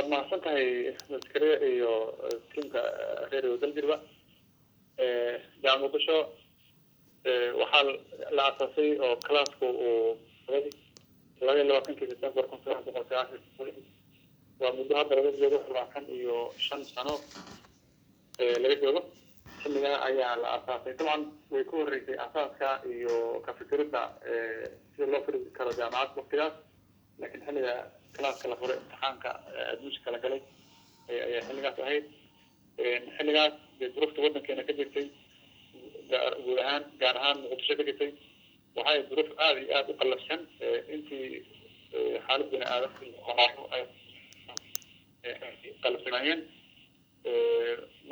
waad mahadsantahay maskariya iyo tiimka reer wadaldirba jaamacadda muqdisho waxaa la asaasay oo classku uu 22 December 1990 waa muddo hadda laga joogo 25 sano laga joogo xilligaa ayaa la asaasay طبعا way ku horeysay asaaska iyo ka fikirida sida loo firi karo jaamacad waqtigaas laakiin xilliga classka la furay imtixaanka adduunka la galay ayaa xilligaas ahayd xilligaas duruufta waddankeena ka jirtay gaar ahaan muqdisho ka jirtay waxay duruuf aad iyo aad u qalafsan intii xaalad bini aadamku ay qalafsanayeen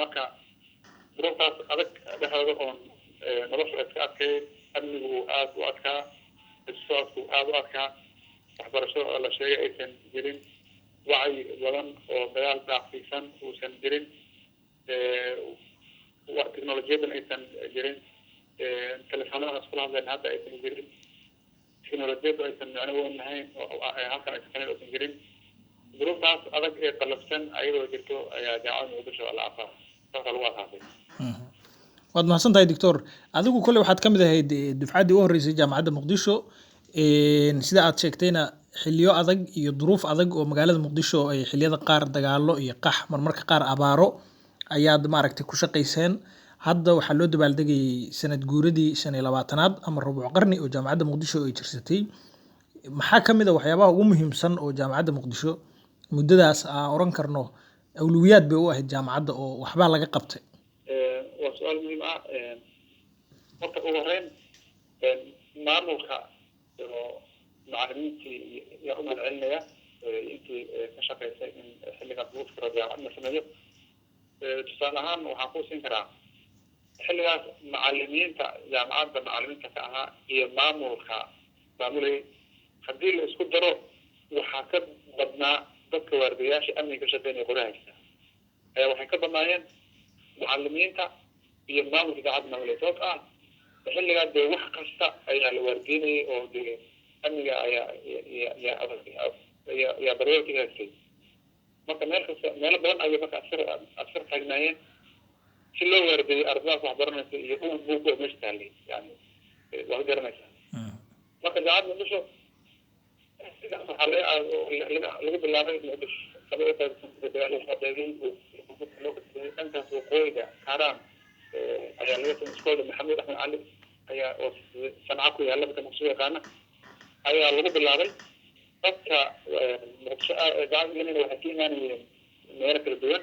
marka duruuftaas adag dhexdooda oon nolosha iska adkay amnigu aad u adkaa isocodku aad u adkaa waxbarasho oo la sheegay aysan jirin wacyi badan oo dagaal dhaafsiisan uusan jirin teknolojiyadan aysan jirin telefoonada iskula hadleen hadda aysan jirin teknolojiyadu aysan macno weyn lahayn oo halkan aysan jirin duruuftaas adag ee qalafsan ayadoo jirto ayaa jaamacadda muqdisho la asaasay lagu asaasay waad mahadsantahay doctor adigu kole waxaad ka mid ahayd dufcaddii u horeysay jaamacadda muqdisho sida aad sheegtayna xilliyo adag iyo duruuf adag oo magaalada muqdisho ay xilliyada qaar dagaalo iyo qax marmarka qaar abaaro ayaad maaragtay ku shaqayseen hadda waxaa loo dabaaldegayay sanad guuradii 25aad ama rubuc qarni oo jaamacadda muqdisho ay jirsatay maxaa ka mid ah waxyaabaha ugu muhiimsan oo jaamacadda muqdisho muddadaas aan oran karno awliyaad bay u ahayd jaamacadda oo waxba laga qabtay waa su'aal muhiim ah horta ugu horeyn maamulka oo macallimiintii yaa u mahadcelinaya intii ka shaqaysay in xilligaas lagu fikiro jaamacad la sameeyo tusaale ahaan waxaan ku siin karaa xilligaas macallimiinta jaamacadda macallimiinta ka ahaa iyo maamulka maamulay haddii la isku daro waxaa ka badnaa dadka waardiyaasha amniga ka shaqeynaya qorahaysa ayaa waxay ka badnaayeen macallimiinta iyo maamulka jaamacadda maamulay sababta ah xilligaas dee wax kasta ayaa la waardiinayay oo dee amniga ayaa daryeelka haystay marka meelo badan ayay marka askar taagnaayeen si loo waardiyay ardaydaas wax baranaysa iyo buug oo meesha taallay yani waa garanaysaa marka jaamacadda muqdisho sidaas waxaa laga bilaabay muqdisho dhankaas waqooyiga kaaraan ayaa laga samay iskooda maxamed axmed cali ayaa oo sanca ku yaalla dadka muqdisho yaqaana ayaa lagu bilaabay dadka muqdisho jaamacadda waxay ka imaanayeen meelo kala duwan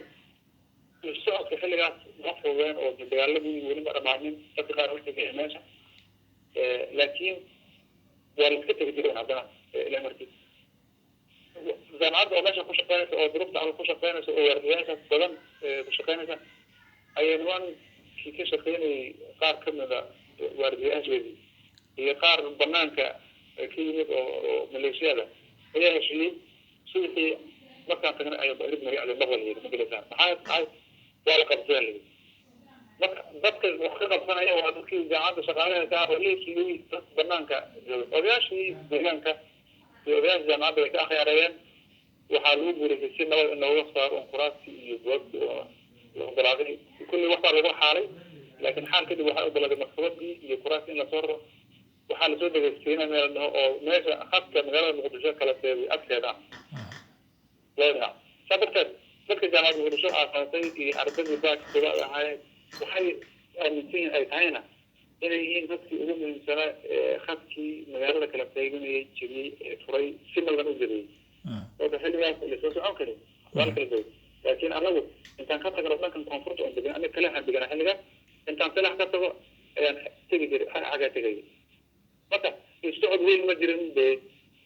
socodka xilligaas ma fududeen oo dagaaladii weliba dhamaanin dadka qaar waxay ka meesha laakiin waa la iska tegi jireen haddana ilaa markii jaamacadda oo meesha ku shaqeynaysa oo duruufta ama ku shaqeynaysa oo waardiyaashaas badan ku shaqeynaysa ayay nimankii ka shaqeynayay qaar ka mida waardiyaasheedii iyo qaar banaanka ka yimid oo maleeshiyada ayaa heshiiyey subaxii markaan tagnay ayaa barid magacda maqal yidhi magalasaan maxaa waa la qabsadaan lidi marka dadka wax ka qabsanaya waa dadkii jaamacadda shaqaalaha ka ah oo la heshiiyey dad banaanka odayaashii deegaanka iyo odayaasha jaamacadda way ka akhyaareeyeen waxaa lagu guureysay si nabad in looga saaro kuraasti iyo buwagti oo la ogolaaday kulli waxbaa lagu xaalay laakiin xaal kadib waxaa ogolaaday maktabadii iyo kuraasti in lasoo raro waxaa lasoo dhegeystiina meel dhaho oo meesha khadka magaalada muqdisho kala teeday agteeda loo dhaca saa darteed dadka jaamacadda muqdisho aasaasay iyo ardaydii baakisada ahaayeen waxay aaminsan ay tahayna inay yihiin dadkii ugu muhiimsanaa khadkii magaalada kala qaybinayay jebiyey furay si nadan u jebiyey oo xilligaas lasoo socon karin waa kala dood laakiin anagu intaan ka tagno dhankan koonfurta oon degan aniga kaleexaan degana xilligaas intaan kaleex ka tago ayaan tegi jiray xagaa tegaya marka socod weyn ma jirin dee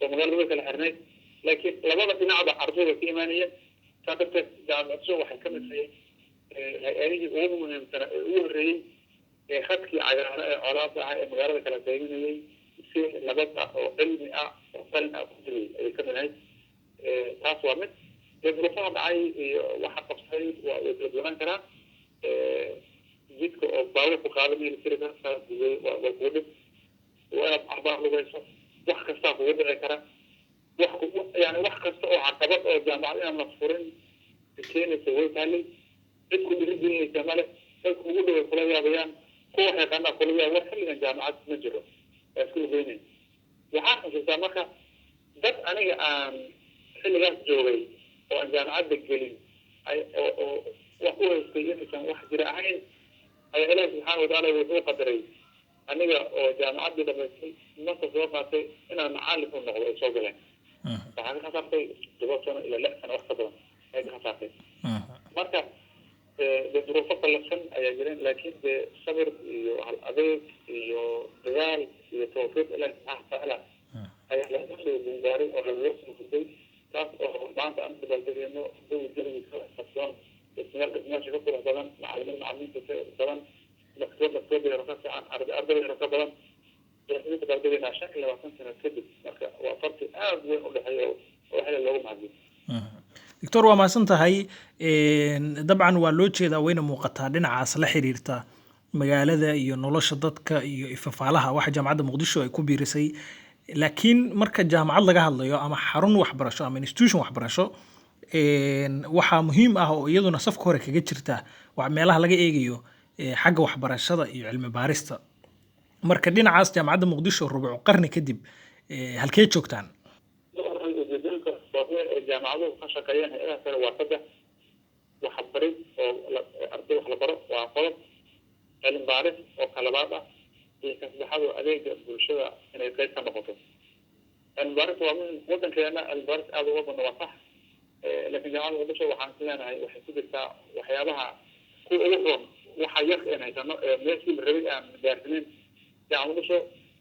oo magaalada way kala xirnayd laakiin labada dhinacba ardayda ka imaanayeen saa darteed jaamacaddu waxay ka mid tahay hay-adihii ugu muhiimsanaa ee ugu horreeyey ee khadkii cagaara ee colaada ah ee magaalada kala qaybinayay si nabad ah oo cilmi ah oo qalin ah ku jiray ayay ka mid ahayd taas waa mid dee duruufaha dhacay iyo waxa qabsay waa way kala duwanaan karaa jidka oo baabuurku qaada militariga saa gubay waa kugu dhib waa inaad axbaar lugayso wax kastaa kugu dhici kara يعني wax kasta oo caqabad oo jaamacadaha la furin keenaysa way tahay cid ku dhiirigelinaysa male dadku ugu dhow kula yaabayaan kuwa xaqana kula yaabay wax xilligan jaamacad ma jiro isku weynay waxaan xasuustaa marka dad aniga aan xilligaas joogay oo aan jaamacadda gelin ay oo wax u haystay inaysan wax jira ahayn ay ilaahay subxaanahu watacaala wuxuu qadaray aniga oo jaamacadda dhamaystay marka soo qaatay inaan macallin u noqdo oo soo galeen waxaan ka qaatay 2 sano ilaa 6 sano wax ka badan ay ka qaatay marka duruufo kalasan ayaa jireen laakiin sabir iyo hal adeeg iyo dadaal iyo tawfiiq ilaahay subxaanahu watacaala ayaa la soo gaaray oo lagu soo taas oo maanta aan dabaldegayno dawladda kasoo ismeel shaqo badan macallimiinta badan maktabada yarka aan ardayda yarka badan waxay dabaldegayna 25 sano kadib marka waa farqi aad weyn u dhaxeeyo oo waxa loogu mahadiyo دكتور waa maasan tahay dabcan waa loo jeedaa wayna muuqataa dhinacaas la xiriirta magaalada iyo nolosha dadka iyo ifafaalaha waxa jaamacadda Muqdisho ay ku biirisay laakiin marka jaamacad laga hadlayo ama xarun waxbarasho ama institution waxbarasho waxa muhiim ah oo iyaduna safka hore kaga jirta wax meelaha laga eegayo xagga waxbarashada iyo cilmi baarista marka dhinacaas jaamacadda Muqdisho rubuc qarni kadib halkee joogtaan jaamacadu ka shaqeeyaan hay'adaha kale waa saddex waxbarid oo arday wax la baro waa qodob cilmi baaris oo kala baad ah iyo kasbaxada adeega bulshada inay qayb ka noqoto cilmi baaris waa min wadankeena cilmi baaris aad uga badan waa sax laakiin jaamacada Muqdisho waxaan leenahay waxay ku jirtaa waxyaabaha ku ugu roon waxa yar inay taano meeshii rabay aan gaarsiin jaamacada Muqdisho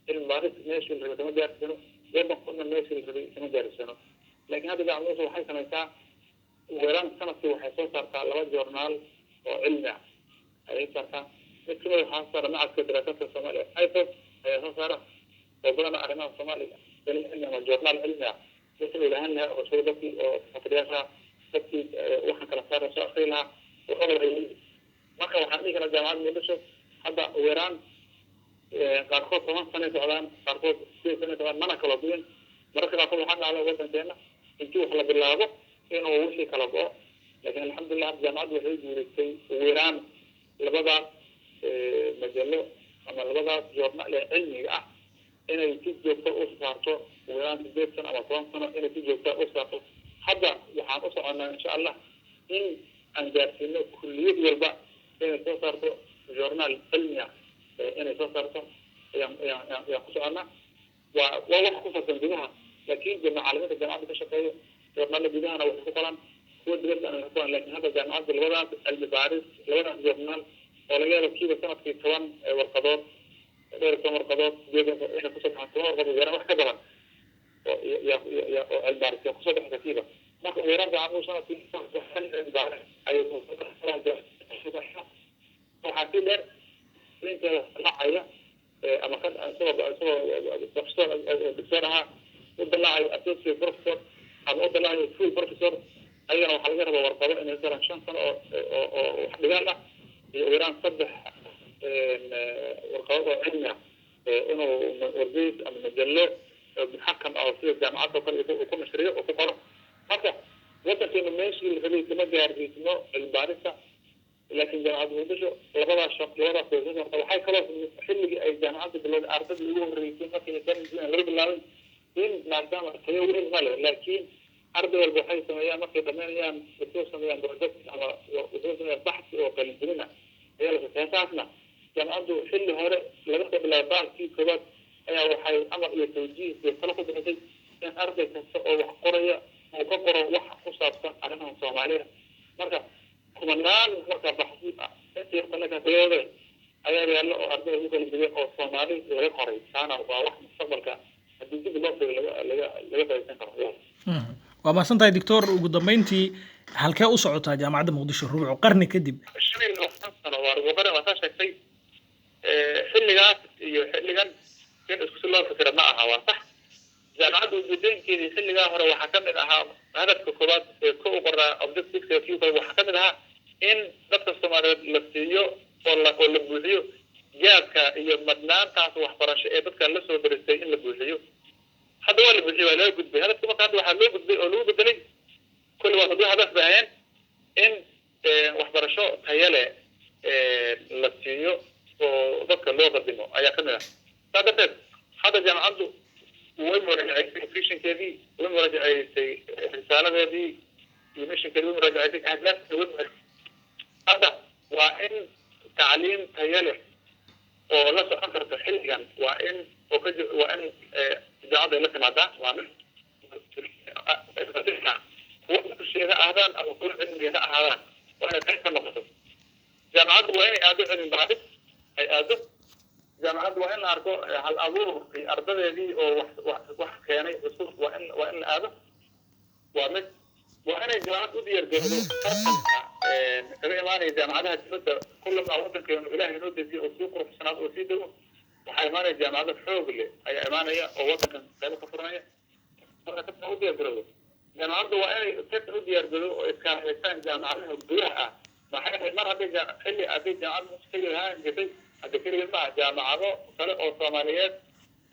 cilmi baaris meeshii rabay kama gaarsiino yaba kuna meeshii rabay kama gaarsiino لكن هذا جعل نفسه حيث نيسا ويران سنة وحيثو صارتا لغا جورنال وعلمي أي صارتا مثل حاصر مع الكدراسات الصومالية حيثو حيثو صارا وبلنا أعلماء الصومالية بالعلمي والجورنال علمي مثل لهنها وشربتي وفترياشها فتي وحن كلا صارا شاقيلها وقبل علمي marka waxaan dhihi karaa jaamacadda Muqdisho hadda weeraan qaarkood 10 sano socdaan qaarkood 6 sano socdaan mana kala duwan marka qaarkood waxaan dhacay wadankeena intii wax la bilaabo inuu wixii kala go'o laakiin alxamdulillah jaamacaddu waxay guuleysay weeraan labada majallo ama labada joornaal ee cilmiga ah inay si joogto u saarto weeraan 8 sano ama 10 sano inay si joogto u saarto hadda waxaan u soconaa insha Allah in aan gaarsiino kulliyad walba inay soo saarto joornaal cilmiga inay soo saarto ayaan ku soconaa waa wax ku fasan gudaha لكن جماعة الجامعات كشكاية جورنال بدانا وحكومة هو بدأ أن يكون لكن هذا جامعات الوضع المبارز الوضع جورنال ولا جاء كيف سنة في ثوان والقضاء غير ثوان والقضاء بيجي إحنا قصة عن ثوان والقضاء جرا واحد كذا يا البارز يا قصة كثيرة ما كان يرجع عنه سنة في ثوان البارز أي قصة وحكينا أنت لا عيا أما كان سوى دكتورها ودلع الأساسي بروفيسور أو ودلع الفول بروفيسور أيضا وحلقة ورقابة إن يصير 5 سنة أو حلقة ويران صدح ورقابة علمية إنه ورقيت أو مجلة بحكم أو في الجامعات وكل مشاريع وفقرة حتى وقت إنه ماشي الغني كما جار في اسمه البارسة لكن جامعات Muqdisho labada shaqo labada qodob waxay kala xilliga ay jaamacadda bilowday ardayda ugu horeeyay markay ka laga bilaabay in maadaama tayo weyn ma leh laakiin arday walba waxay sameeyaan markay dhameeyaan wuxuu sameeyaan project ama wuxuu sameeyaan baxthi oo qalbina ayaa la sameeyay jaamacaddu xilli hore laga bilaabo baaxthi koobaad ayaa waxay amar iyo tawjiih iyo talo ku bixisay in arday kasta oo wax qoraya uu ka qoro wax ku saabsan arrimaha Soomaaliya marka kumanaan marka baxthi intii xalka tayada ayaa yaallo oo arday ugu kala duwan oo Soomaali laga qoray taana waa wax mustaqbalka hadii dib loo fiiriyo laga faa'iideysan karo waa maasan tahay doctor ugu dambeyntii halkee u socotaa jaamacadda Muqdisho rubuc qarni kadib sano waa rubuc qarni waa sheegtay xilligaas iyo xilligan in isku loo fikiro ma aha waa sax jaamacaddu ujeedinkeedii xilligaa hore waxaa ka mid ahaa hadafka koobaad ee ku qoraa objectives waxaa ka mid ahaa in dadka Soomaaliyeed la siiyo oo la buuxiyo gaabka iyo madnaantaas waxbarasho ee dadka la soo baristay in la buuxiyo هذا هو اللي بيجي ولا يقول به هذا كمان هذا واحد يقول به أو يقول بدلي كل واحد له هدف بعين إن وحضر شو هيله لسيو وذكر اللي قدمه أي كنا هذا جامعة عنده وين مرجع فيشن كذي وين مرجع رسالة هذه يمشي كذي وين مرجع أهداف وين هذا وإن تعليم هيله ولا سأنكر تحليا وإن جعل لك ماذا وعمل وقت الشيء هذا أو كل علم هذا وأنا كيف نقصد جامعات وين أدرس من بعد أي أدرس جامعات وين أركو هالأمور في أرض ذي أو واحد كياني بسوق وإن أدرس وأنا جامعات ودير جهود كذا ما أنا جامعاتها جهود كل ما أودك إنه إلهي نودي في أسلوب بروفيشنال وسيده وحيمانة جامعات حوق اللي أي أمانة أودك كذا كفرناية أنا كنت ودير جهود جامعات وأنا كنت ودير جهود كان إنسان جامعاتها بيها ما حد مرة بيجا اللي أبي جامعات مستقل هاي جدي أذكر جماعة جامعات كلا أو صوماليات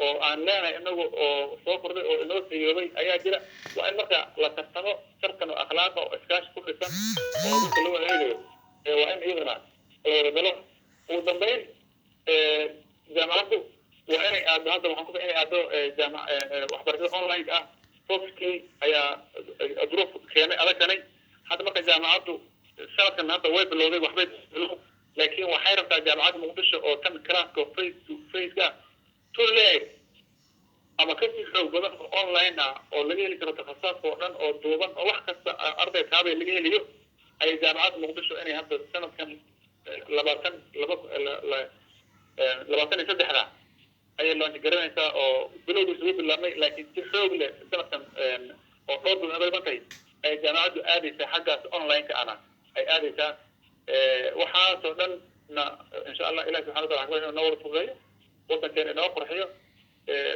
أو أن لا إنه أو صفر أو إنه سيوبي أي أجرا وأن مرة لا تستمع تركن أخلاق أو إسكاش كل سنة وكل هو هيجي وأن إيضنا بلو ودمبين جامعته وأنا هذا محكوم أنا هذا جامعة وحضرت أونلاين فوكسكي أي أدروف كياني على كني هذا مرة جامعته سنة كان هذا ويب اللي هو وحبيت لكن وحيرة جامعات مقدسة أو كم كلاس أو فيس كا تولي أما كنت يخلو بدأ أونلاين أو لقيه اللي كانوا تخصصات فوقنا أو دوبا أو واحد أرض تابع لقيه اللي أي جامعات مقدسة أنا هذا السنة كان لبعتني سدح لا أي اللي أنت قررنا إنسا أو بلو بسوي بالله لكن تخلو بله السنة كان أو طول بالنسبة لبنتي أي جامعات آدي في حاجة أونلاين كأنا أي آدي كا وحاس ودن إن شاء الله إلهي سبحانه وتعالى حكومة نور فوقيه وطن كان إنه فرحيه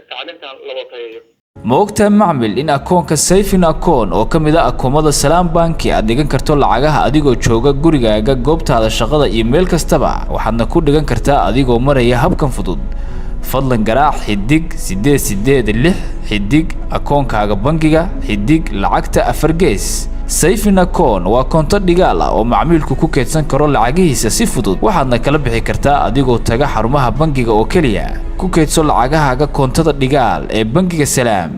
تعلمتها لبطيه ma ogtahay macmil in akoonka Sayfin akoon oo kamid ah akoomada Salaam Bank aad dhigan karto lacagaha adigoo jooga gurigaaga goobtaada shaqada iyo meel kastaba waxaadna ku dhigan kartaa adigoo maraya habkan fudud fadlan garaac xidig 886 xidig akoonkaaga bangiga xidig lacagta afar gees Sayfin akoon waa koonto dhigaal ah oo macmiilku ku keedsan karo lacagihiisa si fudud waxaadna kala bixi kartaa adigoo taga xarumaha bangiga oo kaliya ku keedso lacagahaaga koontada dhigaal ee bangiga Salaam